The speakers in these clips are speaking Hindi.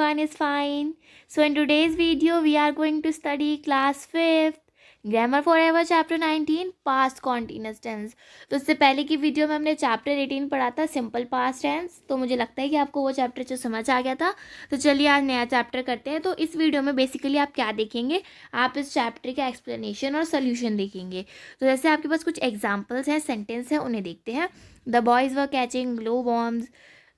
everyone is fine. So in today's video we are going to study class 5th Grammar Forever chapter 19 past continuous tense. तो इससे पहले की वीडियो में हमने चैप्टर 18 पढ़ा था सिंपल पास्ट टेंस. तो मुझे लगता है कि आपको वो चैप्टर जो समझ आ गया था. तो चलिए आज नया चैप्टर करते हैं. तो इस वीडियो में बेसिकली आप क्या देखेंगे, आप इस चैप्टर का एक्सप्लेनेशन और सोल्यूशन देखेंगे. तो जैसे आपके पास कुछ एग्जाम्पल्स हैं, सेंटेंस हैं, उन्हें देखते हैं. The boys were catching glow bombs,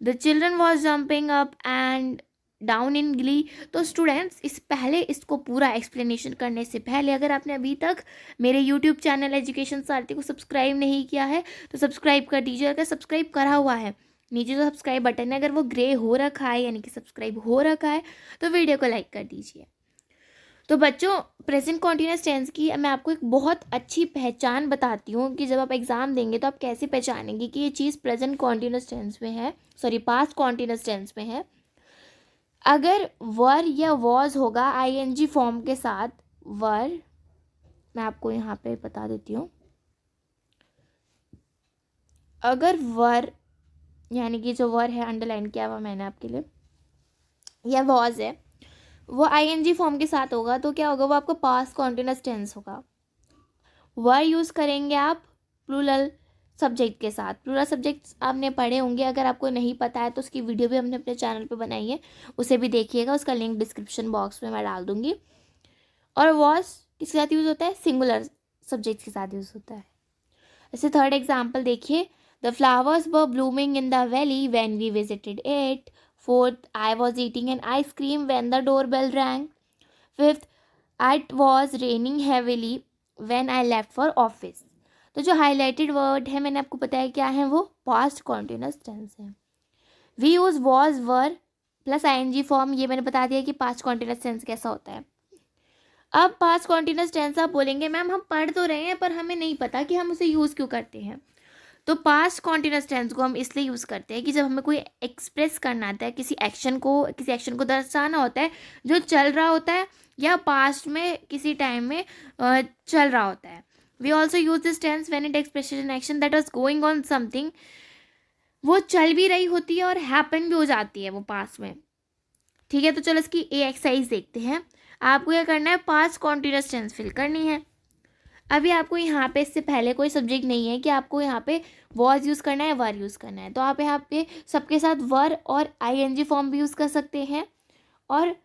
the children was jumping up and down in Glee. तो स्टूडेंट्स इसको पूरा एक्सप्लेनेशन करने से पहले अगर आपने अभी तक मेरे यूट्यूब चैनल एजुकेशन सारथी को सब्सक्राइब नहीं किया है तो सब्सक्राइब कर दीजिए. अगर सब्सक्राइब करा हुआ है, नीचे जो सब्सक्राइब बटन है अगर वो ग्रे हो रखा है यानी कि सब्सक्राइब हो रखा है तो वीडियो को लाइक कर दीजिए. तो बच्चों, प्रेजेंट कॉन्टिन्यूस टेंस की मैं आपको एक बहुत अच्छी पहचान बताती हूँ कि जब आप एग्जाम देंगे तो आप कैसे पहचानेंगे कि ये चीज़ प्रेजेंट कॉन्टिन्यूस टेंस में है, पास्ट कॉन्टिन्यूस टेंस में है. अगर वर या वॉज होगा आईएनजी फॉर्म के साथ, वर, मैं आपको यहाँ पे बता देती हूँ. अगर वर यानी कि जो वर है अंडरलाइन किया हुआ मैंने आपके लिए, या वॉज है, वो आईएनजी फॉर्म के साथ होगा तो क्या होगा, वो आपका पास्ट कॉन्टिन्यूस टेंस होगा. वर यूज़ करेंगे आप प्लूरल सब्जेक्ट के साथ. प्लूरल सब्जेक्ट्स आपने पढ़े होंगे, अगर आपको नहीं पता है तो उसकी वीडियो भी हमने अपने चैनल पे बनाई है, उसे भी देखिएगा. उसका लिंक डिस्क्रिप्शन बॉक्स में मैं डाल दूँगी. और वॉज किसके साथ यूज़ होता है, सिंगुलर सब्जेक्ट के साथ यूज़ होता है. जैसे थर्ड एग्जाम्पल देखिए, the flowers were blooming in the valley when we visited it. Fourth, I was eating an ice cream when the door bell rang. Fifth, it was raining heavily when I left for office. तो जो हाईलाइटेड वर्ड है मैंने आपको बताया क्या है, वो पास्ट कॉन्टिन्यूस टेंस है. We use was were plus ING form, ये मैंने बता दिया कि पास्ट कॉन्टिन्यूस टेंस कैसा होता है. अब पास्ट कॉन्टिन्यूस टेंस आप बोलेंगे मैम हम पढ़ तो रहे हैं पर हमें नहीं पता कि हम उसे यूज़ क्यों करते हैं. तो पास्ट कॉन्टिन्यूस टेंस को हम इसलिए यूज़ करते हैं कि जब हमें कोई एक्सप्रेस करना आता है, किसी एक्शन को दर्शाना होता है जो चल रहा होता है या पास्ट में किसी टाइम में चल रहा होता है. We also use this tense when it express an action that was going on something. वो चल भी रही होती है और हैपन भी हो जाती है वो पास्ट में. ठीक है, तो चलो इसकी ए एक्सरसाइज देखते हैं. आपको क्या करना है, पास्ट कॉन्टिन्यूस टेंस फिल करनी है. अभी आपको यहाँ पे इससे पहले कोई सब्जेक्ट नहीं है कि आपको यहाँ पे वॉज यूज़ करना है, वर यूज़ करना है. तो आप यहाँ पे सबके साथ वर और आईएनजी फॉर्म भी यूज़ कर सकते हैं और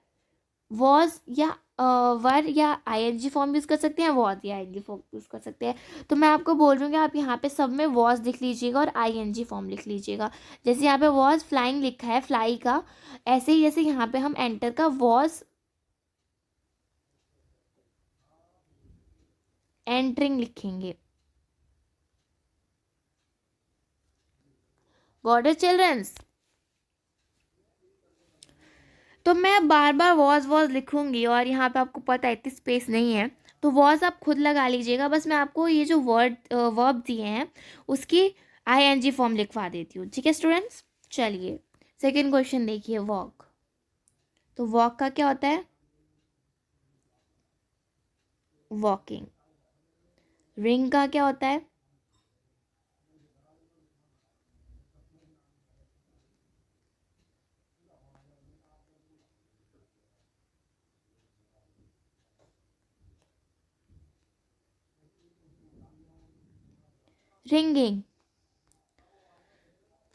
वॉज या वर या आईएनजी फॉर्म यूज़ कर सकते हैं, वॉज या आईएनजी फॉर्म यूज़ कर सकते हैं. तो मैं आपको बोल रही हूँ कि आप यहाँ पे सब में वॉज लिख लीजिएगा और आईएनजी फॉर्म लिख लीजिएगा. जैसे यहाँ पे वॉज फ्लाइंग लिखा है, फ्लाई का, ऐसे ही जैसे यहाँ पे हम एंटर का वॉज एंटरिंग लिखेंगे. Got it childrens? तो मैं बार बार वॉज लिखूंगी और यहाँ पे आपको पता है इतनी स्पेस नहीं है, तो वॉज आप खुद लगा लीजिएगा. बस मैं आपको ये जो वर्ब दिए हैं उसकी आईएनजी फॉर्म लिखवा देती हूँ. ठीक है स्टूडेंट्स, चलिए सेकेंड क्वेश्चन देखिए, वॉक. तो वॉक का क्या होता है, वॉकिंग. रिंग का क्या होता है, रिंगिंग.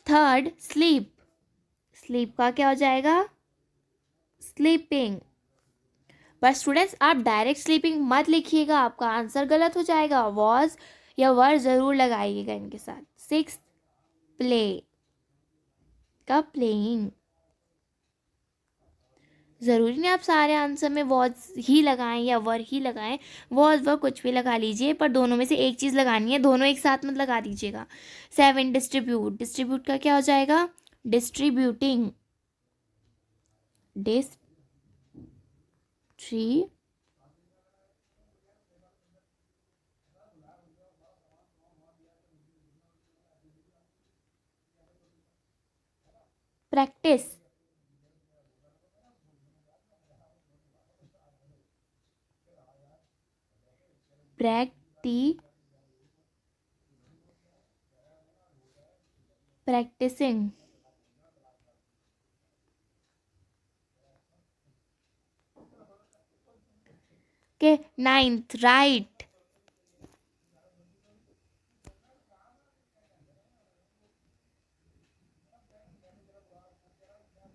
Third, sleep. स्लीप का क्या हो जाएगा, स्लीपिंग. बट स्टूडेंट्स आप डायरेक्ट स्लीपिंग मत लिखिएगा, आपका आंसर गलत हो जाएगा. वॉज या वर जरूर लगाइएगा इनके साथ. सिक्स, प्ले का प्लेइंग. ज़रूरी नहीं आप सारे आंसर में वॉज ही लगाएं या वर ही लगाएं, वॉज वर कुछ भी लगा लीजिए पर दोनों में से एक चीज़ लगानी है, दोनों एक साथ मत लगा दीजिएगा. Seven, distribute. डिस्ट्रीब्यूट का क्या हो जाएगा, डिस्ट्रीब्यूटिंग. डिस्ट्री प्रैक्टिस. प्रैक्टिसिंग. के 9th राइट।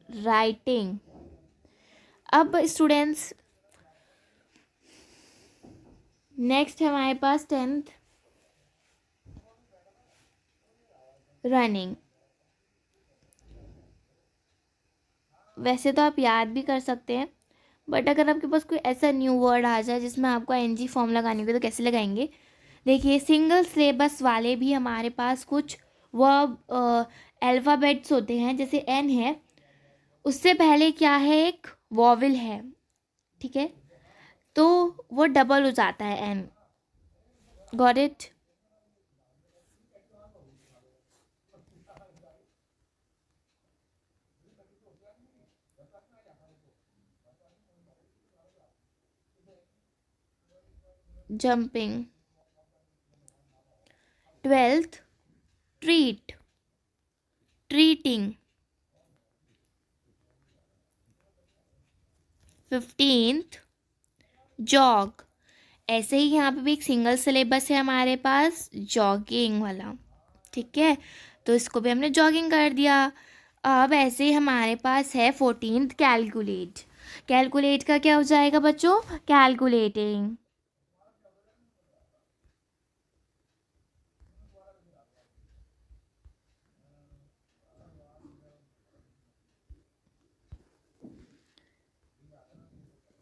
राइटिंग। अब स्टूडेंट्स नेक्स्ट है हमारे पास 10th रनिंग। वैसे तो आप याद भी कर सकते हैं, बट अगर आपके पास कोई ऐसा न्यू वर्ड आ जाए जिसमें आपको एनजी फॉर्म लगानी होगी तो कैसे लगाएंगे। देखिए सिंगल सिलेबस वाले भी हमारे पास कुछ वर्ब अल्फ़ाबेट्स होते हैं, जैसे एन है, उससे पहले क्या है, एक वॉवल है, ठीक है, तो वो डबल हो जाता है N. Got it. Jumping. 12th treat, treating. 15th jog. ऐसे ही यहाँ पे भी एक सिंगल सिलेबस है हमारे पास, जॉगिंग वाला, ठीक है, तो इसको भी हमने जॉगिंग कर दिया। अब ऐसे ही हमारे पास है 14th कैलकुलेट। कैलकुलेट का क्या हो जाएगा बच्चों, कैलकुलेटिंग।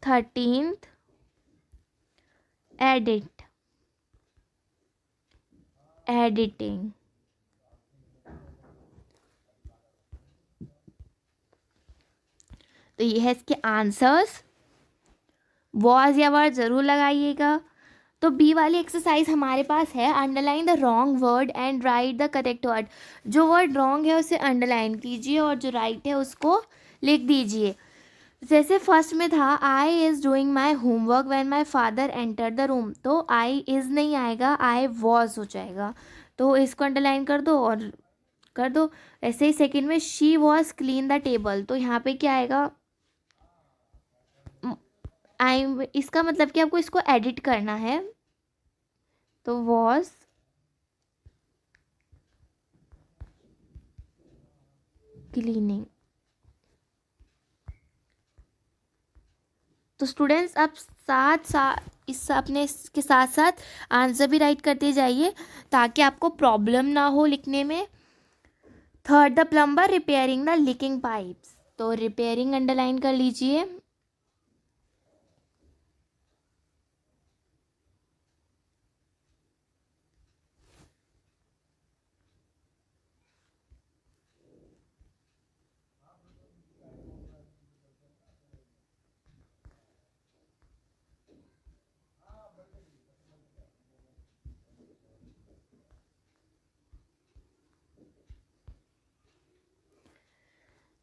Thirteenth edit, editing. तो ये है इसके आंसर्स। वॉज या वर्ड ज़रूर लगाइएगा। तो बी वाली एक्सरसाइज हमारे पास है, underline the wrong word and right the correct word. जो वर्ड रॉन्ग है उसे अंडरलाइन कीजिए और जो राइट है उसको लिख दीजिए। जैसे फर्स्ट में था, I is doing my homework when my father enter the room, तो आई इज़ नहीं आएगा, आई वॉज हो जाएगा, तो इसको अंडरलाइन कर दो और कर दो। ऐसे ही सेकंड में, she was clean the table, तो यहाँ पे क्या आएगा, आई, इसका मतलब कि आपको इसको एडिट करना है, तो वॉज क्लीनिंग। तो स्टूडेंट्स आप साथ साथ इस अपने इसके साथ साथ आंसर भी राइट करते जाइए ताकि आपको प्रॉब्लम ना हो लिखने में। Third, the plumber repairing the leaking pipes, तो रिपेयरिंग अंडरलाइन कर लीजिए।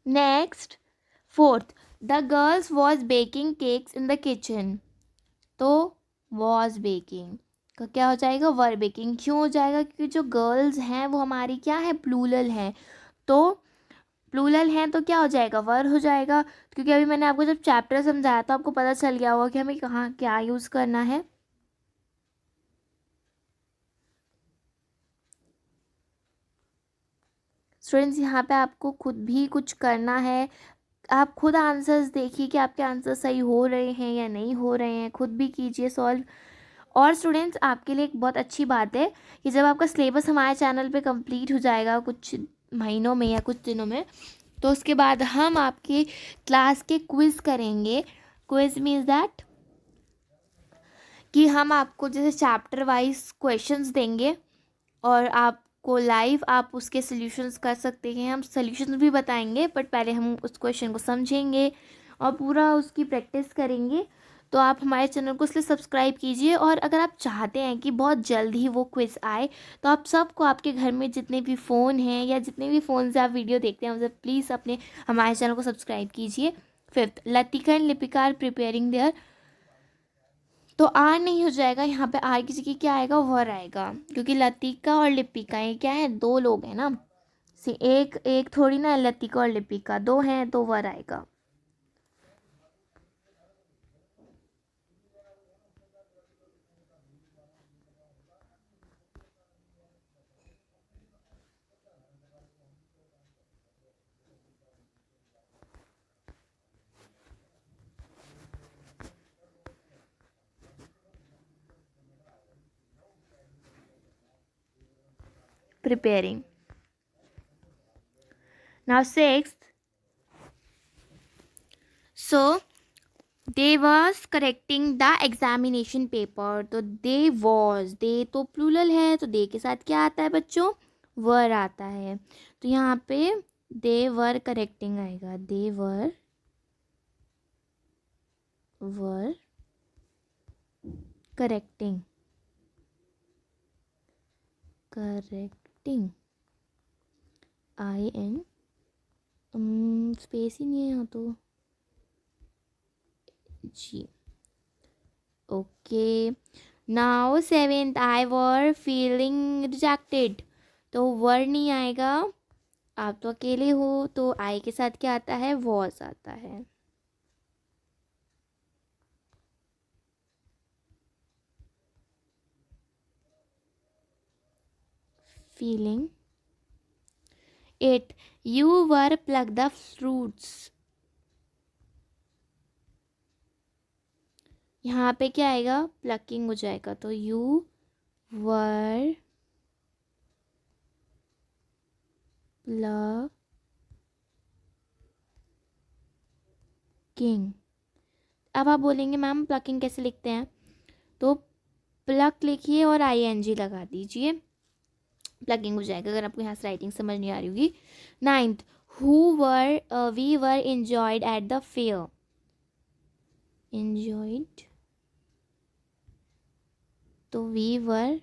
Next fourth, the girls was baking cakes in the kitchen, तो वॉज बेकिंग का क्या हो जाएगा, वर बेकिंग। क्यों हो जाएगा, क्योंकि जो गर्ल्स हैं वो हमारी क्या है, प्लूरल हैं, तो प्लूरल हैं तो क्या हो जाएगा, वर हो जाएगा। क्योंकि अभी मैंने आपको जब चैप्टर समझाया तो आपको पता चल गया होगा कि हमें कहाँ क्या यूज़ करना है। स्टूडेंट्स यहाँ पे आपको खुद भी कुछ करना है, आप खुद आंसर्स देखिए कि आपके आंसर सही हो रहे हैं या नहीं हो रहे हैं, खुद भी कीजिए सॉल्व। और स्टूडेंट्स आपके लिए एक बहुत अच्छी बात है कि जब आपका सिलेबस हमारे चैनल पे कंप्लीट हो जाएगा कुछ महीनों में या कुछ दिनों में, तो उसके बाद हम आपके क्लास के क्विज़ करेंगे। क्विज़ मीन्स दैट कि हम आपको जैसे चैप्टर वाइज क्वेश्चंस देंगे और आपको लाइव आप उसके सॉल्यूशंस कर सकते हैं। हम सॉल्यूशंस भी बताएंगे बट पहले हम उस क्वेश्चन को समझेंगे और पूरा उसकी प्रैक्टिस करेंगे। तो आप हमारे चैनल को इसलिए सब्सक्राइब कीजिए, और अगर आप चाहते हैं कि बहुत जल्द ही वो क्विज़ आए तो आप सबको, आपके घर में जितने भी फ़ोन हैं या जितने भी फ़ोन से आप वीडियो देखते हैं, उसे प्लीज़ अपने हमारे चैनल को सब्सक्राइब कीजिए। Fifth, Latika and Lipika are preparing their, तो आर नहीं हो जाएगा, यहाँ पे आर की जगह क्या आएगा, वर आएगा, क्योंकि लतिका और लिपिका ये क्या है, दो लोग हैं ना, एक एक थोड़ी ना, लतिका और लिपिका दो हैं, तो वर आएगा। preparing. Now sixth, so they was correcting the examination paper. तो they was, they तो plural है, तो they के साथ क्या आता है बच्चों, were आता है. तो यहाँ पे they were correcting आएगा. they were correcting in space ही नहीं है यहाँ तो जी. Okay. Now seventh, I were feeling rejected. तो वर नहीं आएगा, आप तो अकेले हो, तो आई के साथ क्या आता है, वॉज आता है. Feeling. 8, you were pluck the fruits. यहाँ पे क्या आएगा, प्लकिंग हो जाएगा. तो you were plucking. अब आप बोलेंगे मैम प्लकिंग कैसे लिखते हैं, तो प्लक लिखिए और ING लगा दीजिए, प्लगिंग हो जाएगा, अगर आपको यहाँ से राइटिंग समझ नहीं आ रही होगी. 9th, we were enjoyed at the fair. enjoyed, तो we were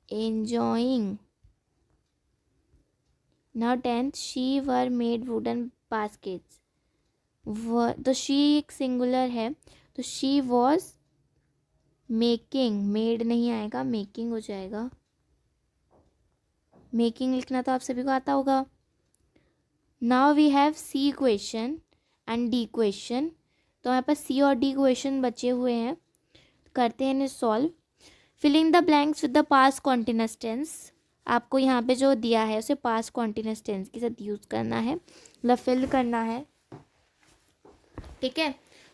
enjoying. Now 10th, she were made wooden baskets. तो शी एक सिंगुलर है, तो शी वॉज मेकिंग, मेड नहीं आएगा, मेकिंग हो जाएगा. मेकिंग लिखना तो आप सभी को आता होगा. Now we have C question and D question. तो हमारे पास सी और डी क्वेश्चन बचे हुए हैं, करते हैं इन्हें solve. Filling the blanks with the past continuous tense. आपको यहाँ पे जो दिया है उसे पास्ट कॉन्टिन्यूअस टेंस के साथ यूज़ करना है, मतलब फिल करना है. ठीक है,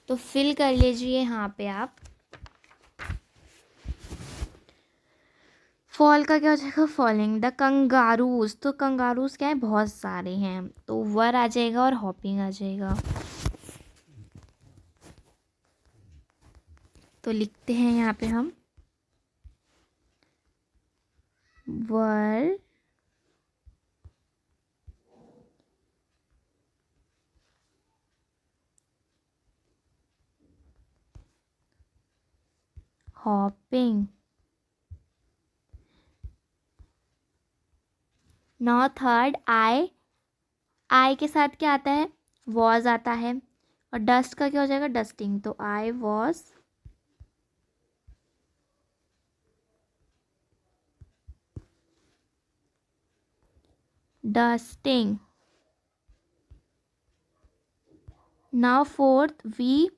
तो फिल कर लीजिए यहाँ पे आप. फॉल का क्या हो जाएगा, फॉलिंग. द कंगारूज, तो कंगारूज क्या है, बहुत सारे हैं, तो वर आ जाएगा और हॉपिंग आ जाएगा. तो लिखते हैं यहाँ पे हम वर हॉपिंग. नाउ थर्ड, आई के साथ क्या आता है, वॉज आता है, और डस्ट का क्या हो जाएगा, डस्टिंग. तो I was dusting. Now fourth, we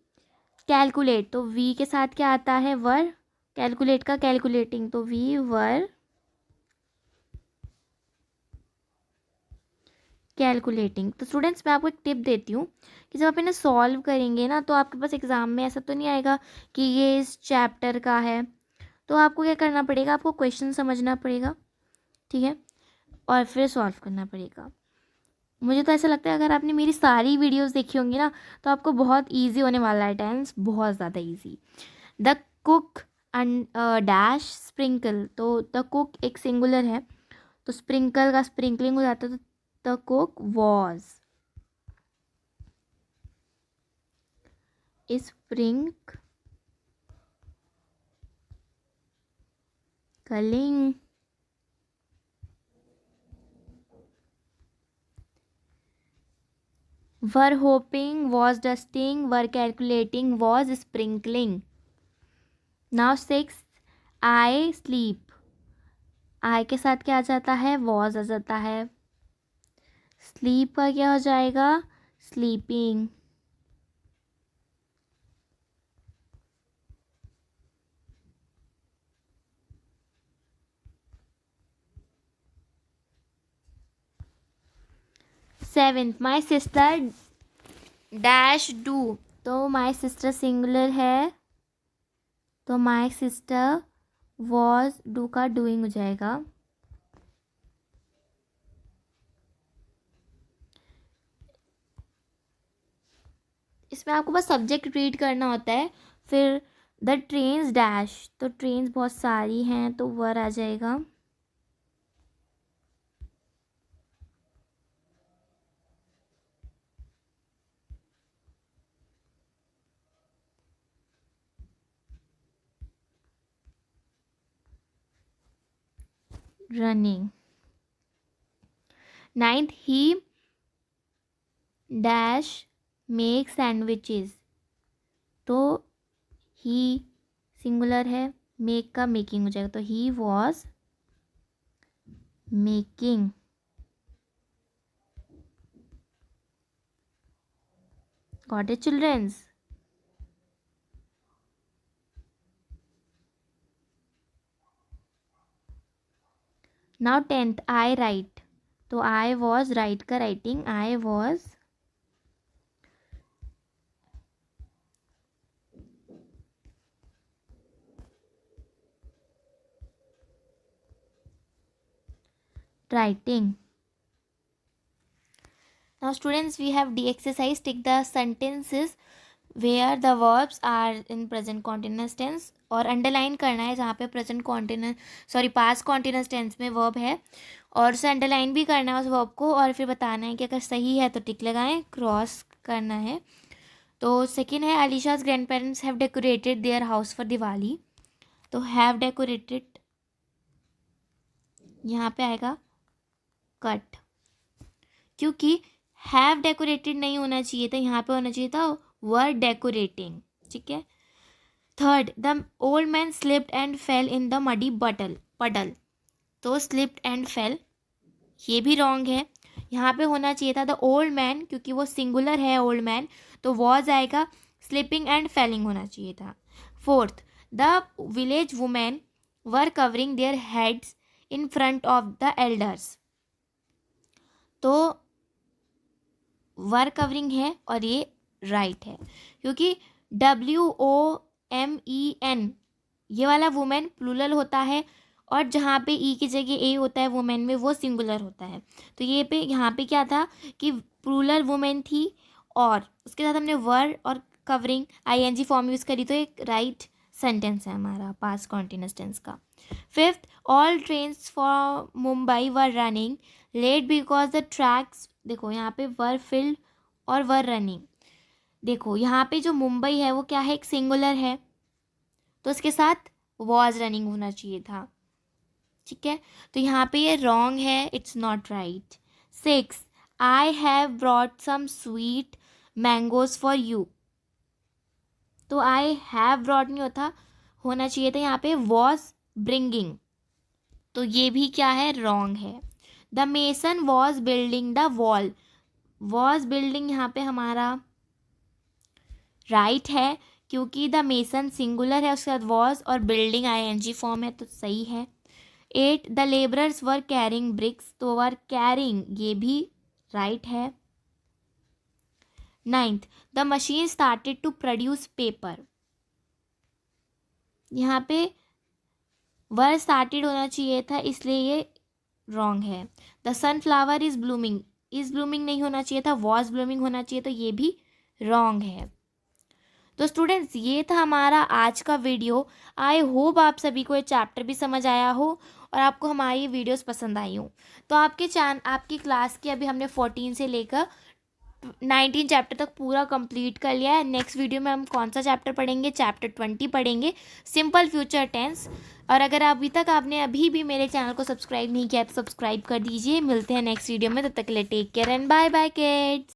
calculate. तो वी के साथ क्या आता है, वर. कैलकुलेट का कैलकुलेटिंग, तो वी वर कैलकुलेटिंग. तो स्टूडेंट्स मैं आपको एक टिप देती हूँ कि जब आप इन्हें सॉल्व करेंगे ना, तो आपके पास एग्ज़ाम में ऐसा तो नहीं आएगा कि ये इस चैप्टर का है. तो आपको क्या करना पड़ेगा, आपको क्वेश्चन समझना पड़ेगा, ठीक है, और फिर सॉल्व करना पड़ेगा. मुझे तो ऐसा लगता है अगर आपने मेरी सारी वीडियोस देखी होंगी ना, तो आपको बहुत इजी होने वाला है टेंस, बहुत ज़्यादा easy. The cook and dash sprinkle. तो द कुक एक सिंगुलर है, तो स्प्रिंकल का स्प्रिंकलिंग हो जाता है, तो the cook was sprinkling. Were hoping, was dusting, were calculating, was sprinkling. Now 6, I sleep. I के साथ क्या आ जाता है, वॉज आ जाता है. स्लीप का क्या हो जाएगा, sleeping. Seventh, my sister dash do. तो माई सिस्टर सिंगुलर है, तो माई सिस्टर वॉज डू का डूइंग हो जाएगा। इसमें आपको बस सब्जेक्ट रीड करना होता है। फिर द ट्रेन्स डैश, तो ट्रेन्स बहुत सारी हैं तो वर आ जाएगा। Running. Ninth, he dash make sandwiches, तो ही सिंगुलर है, मेक का मेकिंग हो जाएगा, तो he was making. Got it childrens? Now tenth, I write, तो आई वॉज राइट का writing, I was writing. Now students, we have the exercise. Tick the sentences where the verbs are in present continuous tense, और अंडरलाइन करना है जहाँ पे present continuous past continuous tense में वर्ब है, और उसे अंडरलाइन भी करना है उस वर्ब को, और फिर बताना है कि अगर सही है तो टिक लगाएं, क्रॉस करना है। तो सेकेंड है, Alisha's grand parents have decorated their house for Diwali, तो हैव डेकोरेटेड यहाँ पे आएगा कट, क्योंकि हैव डेकोरेटेड नहीं होना चाहिए था, यहाँ पे होना चाहिए था वर डेकोरेटिंग। ठीक है। Third, the old man slipped and fail in the muddy पडल, तो स्लिप्ड एंड फेल ये भी रॉन्ग है, यहाँ पे होना चाहिए था द ओल्ड मैन, क्योंकि वो सिंगुलर है ओल्ड मैन, तो वॉज आएगा, स्लिपिंग एंड फेलिंग होना चाहिए था। Fourth, the village women were covering their heads in front of the elders, तो वर कवरिंग है और ये राइट है, क्योंकि WOMEN ये वाला वुमेन प्लूरल होता है, और जहाँ पे ई की जगह ए होता है वुमेन में, वो सिंगुलर होता है। तो ये पे यहाँ पे क्या था कि प्लूरल वुमेन थी, और उसके साथ हमने वर और कवरिंग ING फॉर्म यूज़ करी, तो एक राइट सेंटेंस है हमारा पास्ट कॉन्टिन्यूस टेंस का। Fifth, all trains for Mumbai were running late because the tracks, देखो यहाँ पे वर फिल्ड और वर रनिंग, देखो यहाँ पे जो मुंबई है वो क्या है, एक सिंगुलर है, तो उसके साथ वॉज रनिंग होना चाहिए था। ठीक है, तो यहाँ पे ये रॉन्ग है, it's not right. 6, I have brought some sweet mangoes for you, तो आई हैव ब्रॉट नहीं होना चाहिए था यहाँ पे वॉज ब्रिंगिंग, तो ये भी क्या है, रॉन्ग है। The mason was building the wall, was building यहाँ पे हमारा राइट है, क्योंकि द मेसन सिंगुलर है, उसके बाद वॉज और बिल्डिंग ING फॉर्म है, तो सही है। 8, the labourers were carrying bricks, तो वर कैरिंग ये भी राइट है। 9th, the machine started to produce paper, यहाँ पे वर स्टार्टेड होना चाहिए था, इसलिए ये रॉन्ग है। द सनफ्लावर इज ब्लूमिंग नहीं होना चाहिए था, वॉज ब्लूमिंग होना चाहिए, तो ये भी रॉन्ग है। तो स्टूडेंट्स, ये था हमारा आज का वीडियो। आई होप आप सभी को ये चैप्टर भी समझ आया हो और आपको हमारी वीडियोस पसंद आई हो। तो आपकी क्लास की अभी हमने 14 से लेकर 19 चैप्टर तक पूरा कंप्लीट कर लिया है। नेक्स्ट वीडियो में हम कौन सा चैप्टर पढ़ेंगे, चैप्टर 20 पढ़ेंगे, सिंपल फ्यूचर टेंस। और अगर आपने अभी भी मेरे चैनल को सब्सक्राइब नहीं किया तो सब्सक्राइब कर दीजिए। मिलते हैं नेक्स्ट वीडियो में, तब तक के लिए take care and bye bye kids.